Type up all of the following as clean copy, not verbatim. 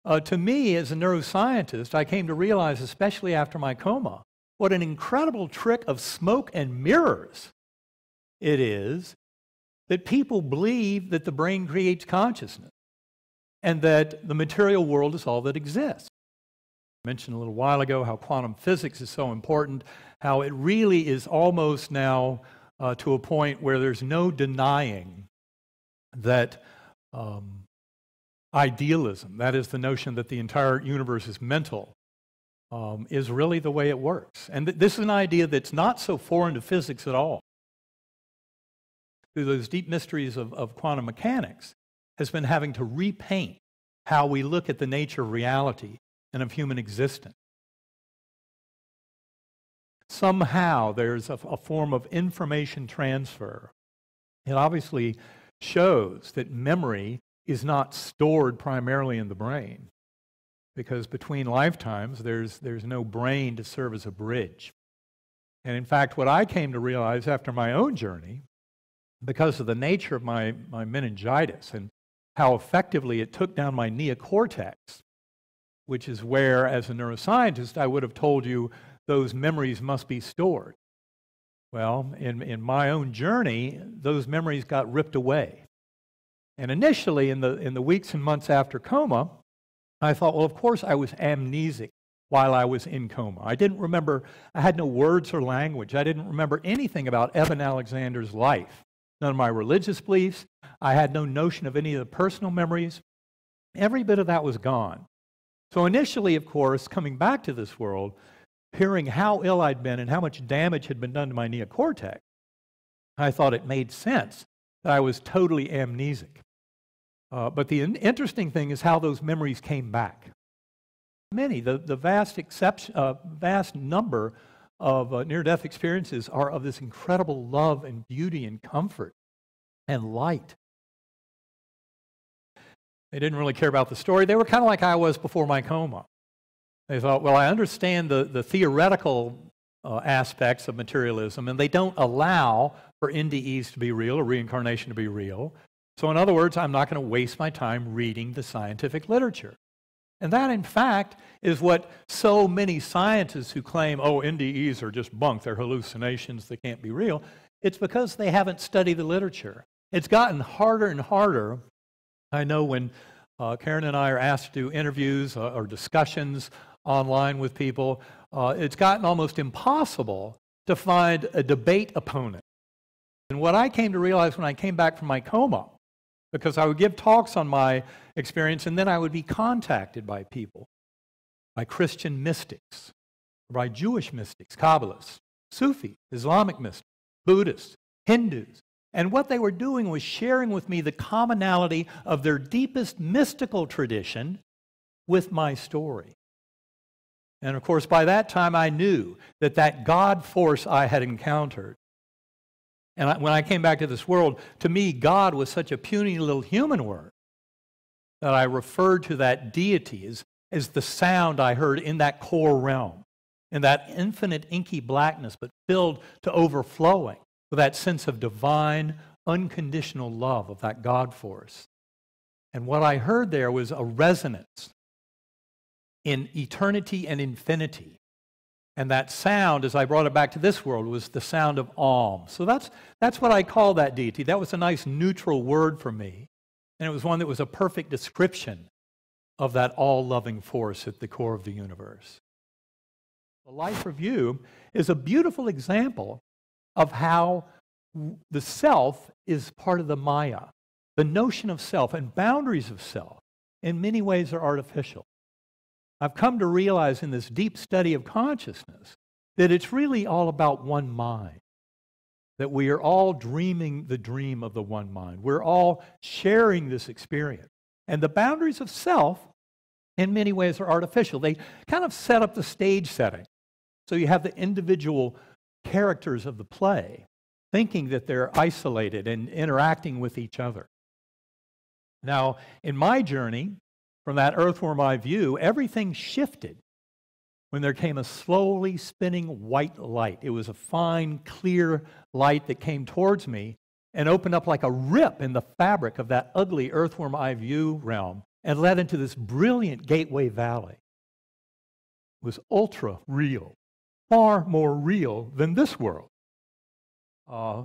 to me, as a neuroscientist, I came to realize, especially after my coma, what an incredible trick of smoke and mirrors it is that people believe that the brain creates consciousness and that the material world is all that exists. I mentioned a little while ago how quantum physics is so important, how it really is almost now to a point where there's no denying that idealism, that is the notion that the entire universe is mental, is really the way it works. And this is an idea that's not so foreign to physics at all. Through those deep mysteries of quantum mechanics, has been having to repaint how we look at the nature of reality and of human existence. Somehow there's a form of information transfer. It obviously shows that memory is not stored primarily in the brain, because between lifetimes there's no brain to serve as a bridge. And in fact, what I came to realize after my own journey, because of the nature of my meningitis and how effectively it took down my neocortex, which is where, as a neuroscientist, I would have told you those memories must be stored. Well, in my own journey, those memories got ripped away. And initially, in the weeks and months after coma, I thought, well, of course I was amnesic while I was in coma. I didn't remember, I had no words or language. I didn't remember anything about Eben Alexander's life. None of my religious beliefs. I had no notion of any of the personal memories. Every bit of that was gone. So initially, of course, coming back to this world, hearing how ill I'd been and how much damage had been done to my neocortex, I thought it made sense that I was totally amnesic. But the interesting thing is how those memories came back. Many, the vast number of near-death experiences are of this incredible love and beauty and comfort and light. They didn't really care about the story. They were kind of like I was before my coma. They thought, well, I understand the theoretical aspects of materialism, and they don't allow for NDEs to be real or reincarnation to be real. So in other words, I'm not going to waste my time reading the scientific literature. And that, in fact, is what so many scientists who claim, oh, NDEs are just bunk, they're hallucinations, they can't be real, it's because they haven't studied the literature. It's gotten harder and harder. I know when Karen and I are asked to do interviews or discussions online with people, it's gotten almost impossible to find a debate opponent. And what I came to realize when I came back from my coma, because I would give talks on my experience, and then I would be contacted by people, by Christian mystics, by Jewish mystics, Kabbalists, Sufi, Islamic mystics, Buddhists, Hindus. And what they were doing was sharing with me the commonality of their deepest mystical tradition with my story. And of course, by that time, I knew that that God force I had encountered. And when I came back to this world, to me, God was such a puny little human word that I referred to that deity as the sound I heard in that core realm, in that infinite inky blackness, but filled to overflowing with that sense of divine, unconditional love of that God force. And what I heard there was a resonance in eternity and infinity. And that sound, as I brought it back to this world, was the sound of Om. So that's what I call that deity. That was a nice neutral word for me. And it was one that was a perfect description of that all-loving force at the core of the universe. The Life Review is a beautiful example of how the self is part of the Maya. The notion of self and boundaries of self in many ways are artificial. I've come to realize in this deep study of consciousness that it's really all about one mind, that we are all dreaming the dream of the one mind. We're all sharing this experience. And the boundaries of self, in many ways, are artificial. They kind of set up the stage setting. So you have the individual characters of the play thinking that they're isolated and interacting with each other. Now, in my journey, from that earthworm eye view, everything shifted when there came a slowly spinning white light. It was a fine, clear light that came towards me and opened up like a rip in the fabric of that ugly earthworm eye view realm and led into this brilliant gateway valley. It was ultra real, far more real than this world.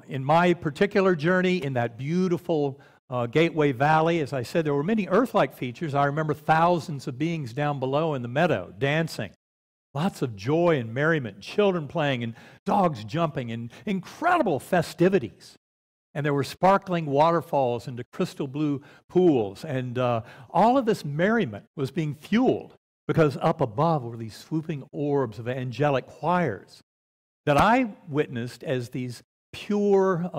In my particular journey in that beautiful Gateway Valley, as I said, there were many Earth-like features. I remember thousands of beings down below in the meadow dancing. Lots of joy and merriment, children playing and dogs jumping, and incredible festivities. And there were sparkling waterfalls into crystal blue pools. And all of this merriment was being fueled because up above were these swooping orbs of angelic choirs that I witnessed as these pure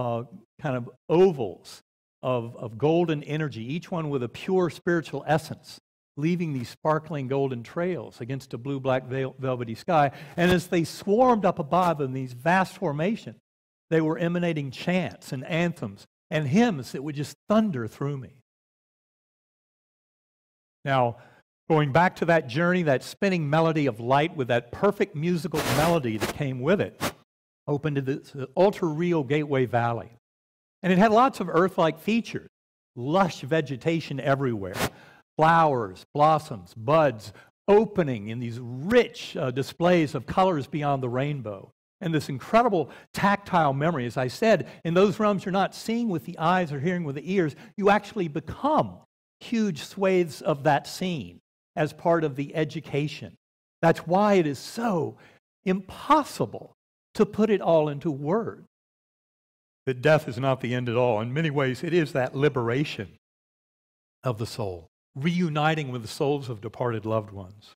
kind of ovals of golden energy, each one with a pure spiritual essence, leaving these sparkling golden trails against a blue-black velvety sky. And as they swarmed up above in these vast formations, they were emanating chants and anthems and hymns that would just thunder through me. Now, going back to that journey, that spinning melody of light with that perfect musical melody that came with it, opened to this ultra-real Gateway Valley. And it had lots of Earth-like features, lush vegetation everywhere, flowers, blossoms, buds, opening in these rich displays of colors beyond the rainbow. And this incredible tactile memory. As I said, in those realms you're not seeing with the eyes or hearing with the ears, you actually become huge swathes of that scene as part of the education. That's why it is so impossible to put it all into words. That death is not the end at all. In many ways, it is that liberation of the soul, reuniting with the souls of departed loved ones,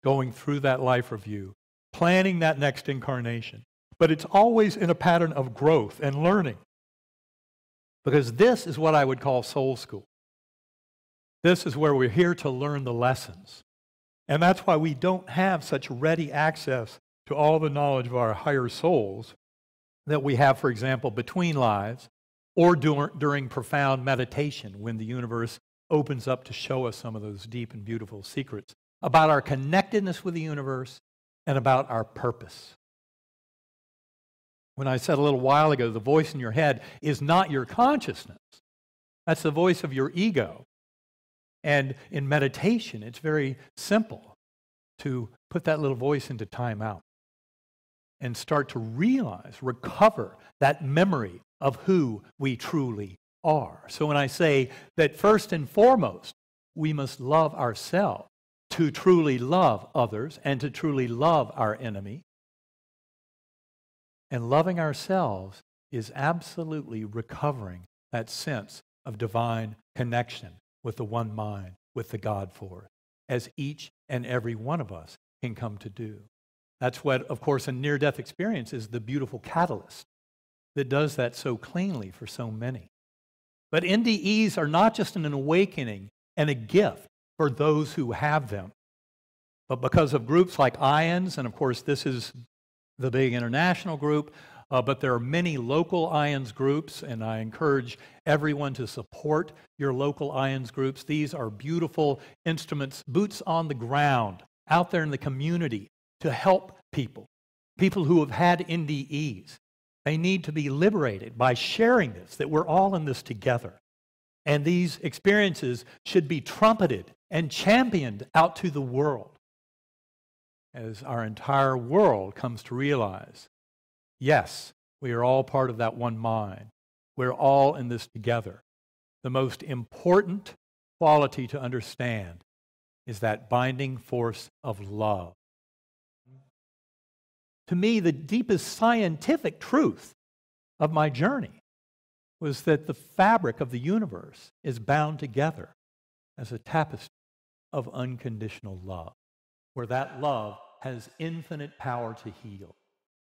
going through that life review, planning that next incarnation. But it's always in a pattern of growth and learning, because this is what I would call soul school. This is where we're here to learn the lessons. And that's why we don't have such ready access to all the knowledge of our higher souls that we have, for example, between lives or during profound meditation when the universe opens up to show us some of those deep and beautiful secrets about our connectedness with the universe and about our purpose. When I said a little while ago, the voice in your head is not your consciousness. That's the voice of your ego. And in meditation, it's very simple to put that little voice into timeout and start to realize, recover that memory of who we truly are. So when I say that first and foremost, we must love ourselves to truly love others and to truly love our enemy, and loving ourselves is absolutely recovering that sense of divine connection with the one mind, with the God force, as each and every one of us can come to do. That's what, of course, a near-death experience is the beautiful catalyst that does that so cleanly for so many. But NDEs are not just an awakening and a gift for those who have them, but because of groups like IANDS, and of course this is the big international group, but there are many local IANDS groups, and I encourage everyone to support your local IANDS groups. These are beautiful instruments, boots on the ground, out there in the community, to help people who have had NDEs. They need to be liberated by sharing this, that we're all in this together. And these experiences should be trumpeted and championed out to the world as our entire world comes to realize, yes, we are all part of that one mind. We're all in this together. The most important quality to understand is that binding force of love. To me, the deepest scientific truth of my journey was that the fabric of the universe is bound together as a tapestry of unconditional love, where that love has infinite power to heal.